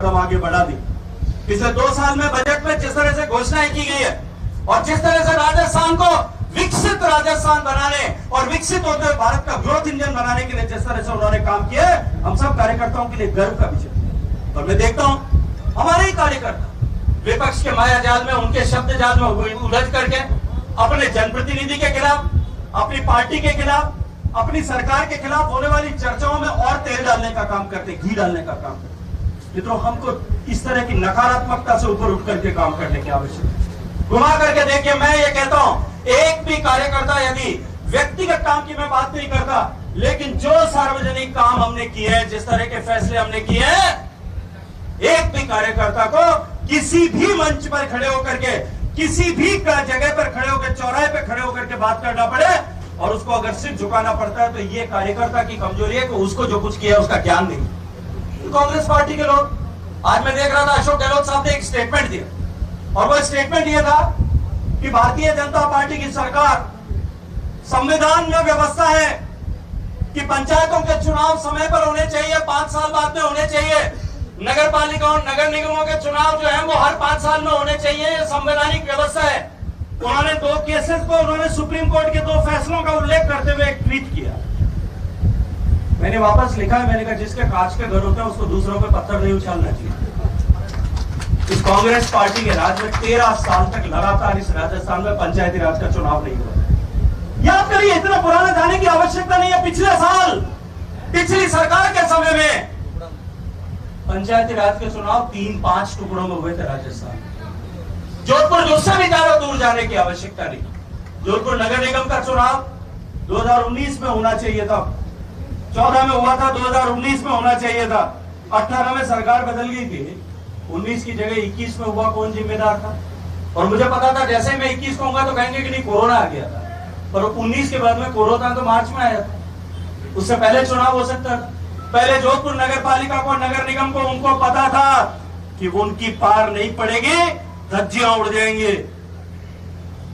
कदम आगे बढ़ा दी। पिछले 2 साल में बजट में जिस तरह से घोषणाएं की गई है और जिस तरह से राजस्थान को विकसित राजस्थान बनाने और विकसित होते हुए भारत का ग्रोथ इंजन बनाने के लिए जिस तरह से उन्होंने काम किया, हम सब कार्यकर्ताओं के लिए गर्व का विषय। और मैं देखता हूं हमारे ही कार्यकर्ता विपक्ष के माया जाल में, उनके शब्द जाल में उलझ करके अपने जनप्रतिनिधि के खिलाफ, अपनी पार्टी के खिलाफ, अपनी सरकार के खिलाफ होने वाली चर्चाओं में और तेल डालने का काम करते, घी डालने का काम करते। मित्रों, हमको इस तरह की नकारात्मकता से ऊपर उठ करके काम करने की आवश्यकता है। घुमा करके देखिए, मैं ये कहता हूं, एक भी कार्यकर्ता, यदि व्यक्तिगत काम की मैं बात नहीं करता, लेकिन जो सार्वजनिक काम हमने किए हैं, जिस तरह के फैसले हमने किए हैं, एक भी कार्यकर्ता को किसी भी मंच पर खड़े होकर के, किसी भी जगह पर खड़े होकर, चौराहे पर खड़े होकर के बात करना पड़े और उसको अगर सिर झुकाना पड़ता है, तो ये कार्यकर्ता की कमजोरी है कि उसको जो कुछ किया उसका ज्ञान नहीं। तो कांग्रेस पार्टी के लोग, आज मैं देख रहा था अशोक गहलोत साहब ने एक स्टेटमेंट दिया और वो स्टेटमेंट ये था कि भारतीय जनता पार्टी की सरकार, संविधान में व्यवस्था है कि पंचायतों के चुनाव समय पर होने चाहिए, 5 साल बाद में होने चाहिए। नगर पालिका और नगर निगमों के चुनाव जो है वो हर 5 साल में होने चाहिए, ये संवैधानिक व्यवस्था है। उन्होंने 2 केसेस को, उन्होंने सुप्रीम कोर्ट के 2 फैसलों का उल्लेख करते हुए एक ट्वीट किया। मैंने वापस लिखा है, मैंने कहा जिसके कांच के घर होते हैं उसको दूसरों पे पत्थर नहीं उछालना चाहिए। इस कांग्रेस पार्टी के राज में 13 साल तक लगातार इस राजस्थान में पंचायती राज का चुनाव नहीं हुआ। याद करिए, इतना पुराना जाने की आवश्यकता नहीं है। पिछले साल, पिछली सरकार के समय में पंचायती राज के चुनाव 3-5 टुकड़ों में हुए थे राजस्थान। जोधपुर उससे भी ज्यादा दूर जाने की आवश्यकता नहीं। जोधपुर नगर निगम का चुनाव 2019 में होना चाहिए था, 14 में हुआ था, 2019 में होना चाहिए था। 18 में सरकार बदल गई थी, 19 की जगह 21 में हुआ। कौन जिम्मेदार था? और मुझे पता था जैसे ही मैं 21 कहूंगा तो कहेंगे कि नहीं कोरोना आ गया था, पर 19 के बाद में कोरोना तो मार्च में आया था, उससे पहले चुनाव हो सकता था। पहले जोधपुर नगर पालिका को, नगर निगम को, उनको पता था कि वो उनकी पार नहीं पड़ेगी, धज्जियां उड़ जाएंगे।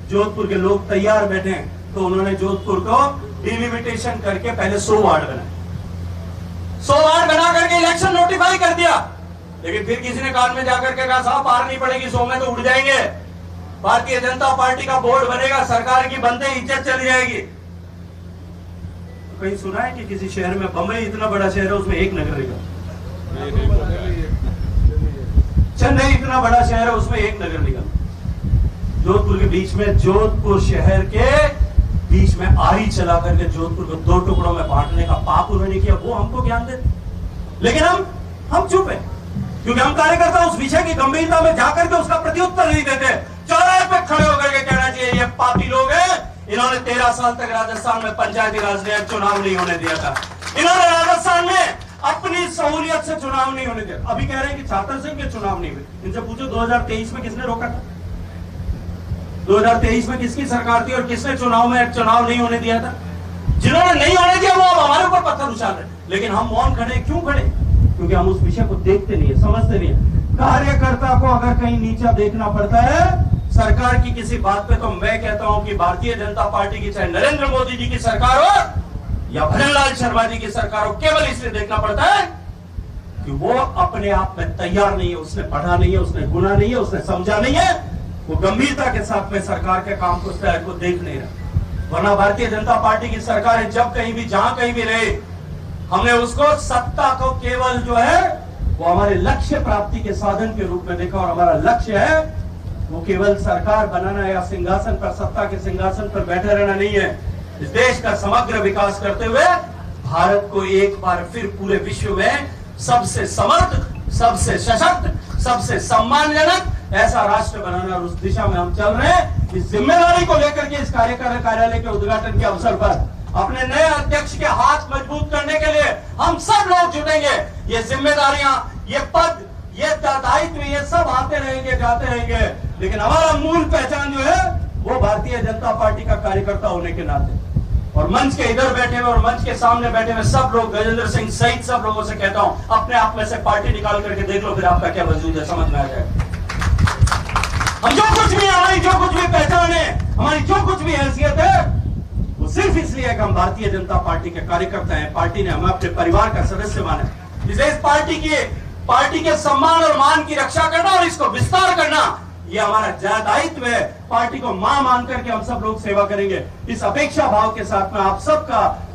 जोधपुर के लोग तैयार बैठे, तो उन्होंने जोधपुर को डिलिमिटेशन करके पहले 100 वार्ड बनाए, 100 वार्ड बना करके इलेक्शन नोटिफाई कर दिया। लेकिन फिर किसी ने कान में जाकर के कहा साहब पार नहीं पड़ेगी, 100 में तो उड़ जाएंगे, भारतीय जनता पार्टी का बोर्ड बनेगा, सरकार की बनते ही इज्जत चली जाएगी। कहीं सुना है कि किसी शहर में, बम्बई इतना बड़ा शहर है, उसमें एक नगर निगम, चेन्नई इतना बड़ा शहर है, उसमें एक नगर निगम। जोधपुर के बीच में, जोधपुर शहर के बीच में आरी चला करके जोधपुर को 2 टुकड़ों में बांटने का पाप उन्होंने किया, वो हमको ज्ञान देते। लेकिन हम चुप है, क्योंकि हम कार्यकर्ता उस विषय की गंभीरता में जाकर के उसका प्रत्युत्तर नहीं देते। चौराहे पे खड़े होकर के कहना चाहिए ये पापी लोग हैं, इन्होंने 13 साल तक राजस्थान में पंचायती राज में चुनाव नहीं होने दिया था, इन्होंने राजस्थान में अपनी सहूलियत से चुनाव नहीं होने दिया। अभी कह रहे हैं कि छात्र संघ के चुनाव नहीं हुए, इनसे पूछो 2023 में किसने रोका था? 2023 में किसकी सरकार थी और किसने चुनाव नहीं होने दिया था? जिन्होंने नहीं होने दिया वो अब हमारे ऊपर पत्थर उछाल रहे। लेकिन हम मौन खड़े, क्यों खड़े? क्योंकि हम उस विषय को देखते नहीं है, समझते नहीं है। कार्यकर्ता को अगर कहीं नीचा देखना पड़ता है सरकार की किसी बात पे, तो मैं कहता हूं कि भारतीय जनता पार्टी की, चाहे नरेंद्र मोदी जी की सरकार हो या भजनलाल शर्मा जी की सरकार हो, केवल इसलिए देखना पड़ता है कि वो अपने आप में तैयार नहीं है, उसने पढ़ा नहीं है, उसने गुना नहीं है, उसने समझा नहीं है, वो गंभीरता के साथ में सरकार के काम को देख नहीं रहा। वरना भारतीय जनता पार्टी की सरकार जब कहीं भी, जहां कहीं भी रहे, हमने उसको सत्ता को केवल जो है वो हमारे लक्ष्य प्राप्ति के साधन के रूप में देखा। और हमारा लक्ष्य है वो केवल सरकार बनाना या सिंहासन पर, सत्ता के सिंहासन पर बैठे रहना नहीं है। इस देश का समग्र विकास करते हुए भारत को एक बार फिर पूरे विश्व में सबसे समर्थ, सबसे सशक्त, सबसे सम्मानजनक ऐसा राष्ट्र बनाना, और उस दिशा में हम चल रहे हैं। इस जिम्मेदारी को लेकर के इस कार्यालय के उद्घाटन के अवसर पर अपने नए अध्यक्ष के हाथ मजबूत करने के लिए हम सब लोग जुटेंगे। ये जिम्मेदारियां, ये पद, ये दायित्व, ये सब आते रहेंगे, जाते रहेंगे, लेकिन हमारा मूल पहचान जो है वो भारतीय जनता पार्टी का कार्यकर्ता होने के नाते। और मंच के इधर बैठे हुए और मंच के सामने बैठे हुए सब लोग, गजेंद्र सिंह सहित सब लोगों से कहता हूं, अपने आप में से पार्टी निकाल करके देख लो, फिर आपका क्या वजूद है, समझ में आ जाए। हम जो कुछ भी, हमारी जो कुछ भी पहचान है, हमारी जो कुछ भी हैसियत है, वो सिर्फ इसलिए कि हम भारतीय जनता पार्टी के कार्यकर्ता हैं। पार्टी ने हमें अपने परिवार का सदस्य माना है। इस पार्टी की पार्टी के सम्मान और मान की रक्षा करना और इसको विस्तार करना, ये हमारा दायित्व है। पार्टी को मां मान करके हम सब लोग सेवा करेंगे। इस अपेक्षा भाव के साथ में आप सबका